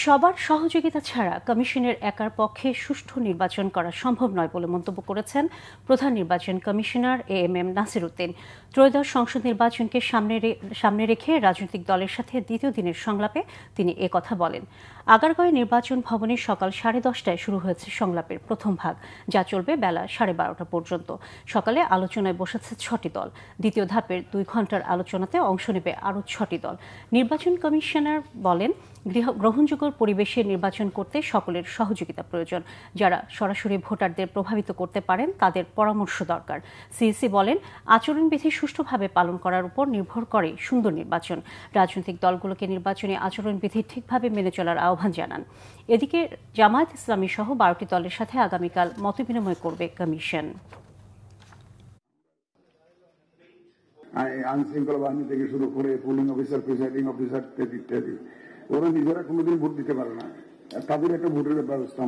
সবার সহযোগিতা ছাড়া কমিশনের একার পক্ষে সুষ্ঠু নির্বাচন করা সম্ভব নয় বলে মন্তব্য করেছেন প্রধান নির্বাচন কমিশনার এএমএম নাসির উদ্দিন। ত্রয়োদশ সংসদ নির্বাচনকে সামনে রেখে রাজনৈতিক দলের সাথে দ্বিতীয় দিনের সংলাপে তিনি একথা বলেন। আগারগাঁওয়ে নির্বাচন ভবনে সকাল 10:30টায় শুরু হয়েছে সংলাপের প্রথম ভাগ, যা চলবে বেলা 12:30টা পর্যন্ত। সকালে আলোচনায় বসেছে 6টি দল। দ্বিতীয় ধাপের 2 ঘণ্টার আলোচনাতে অংশ নেবে আরও 6টি দল। নির্বাচন কমিশনার বলেন, গ্রহণযোগ্য পরিবেশে নির্বাচন করতে সকলের সহযোগিতা প্রয়োজন। যারা সরাসরি ভোটারদের প্রভাবিত করতে পারেন তাদের পরামর্শ দরকার। সিইসি বলেন, আচরণবিধি সুষ্ঠুভাবে পালন করার উপর নির্ভর করে সুন্দর নির্বাচন। রাজনৈতিক দলগুলোকে নির্বাচনী আচরণবিধি ঠিকভাবে মেনে চলার আহ্বান জানান। এদিকে জামায়াত ইসলামী সহ 12টি দলের সাথে আগামীকাল মতবিনিময় করবে কমিশন। আইন শৃঙ্খলা বাহিনী থেকে শুরু করে পুলিং অফিসার, প্রিসাইডিং অফিসার ইত্যাদি, ওরা নিজেরা কোনোদিন ভোট দিতে পারে না। তাদের একটা ভোটের ব্যবস্থা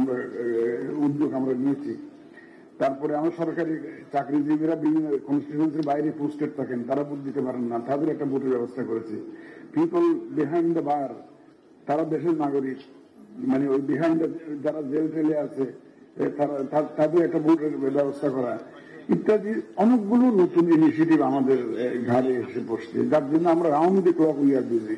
উদ্যোগ আমরা নিয়েছি। তারপরে আমার সরকারি চাকরিজীবীরা বিভিন্ন কনস্টিটিউয়েন্সির বাইরে পোস্টেড থাকেন, তারা ভোট দিতে পারেন না, তাদের একটা ভোটের ব্যবস্থা করেছি। পিপল বিহাইন্ড দ্য বার, তারা দেশের নাগরিক, মানে ওই বিহাইন্ড যারা জেল টেলে আছে তাদের একটা ভোটের ব্যবস্থা করা ইত্যাদি অনেকগুলো নতুন ইনিশিয়েটিভ আমাদের ঘাড়ে এসে বসছে, যার জন্য আমরা Awami League we are busy.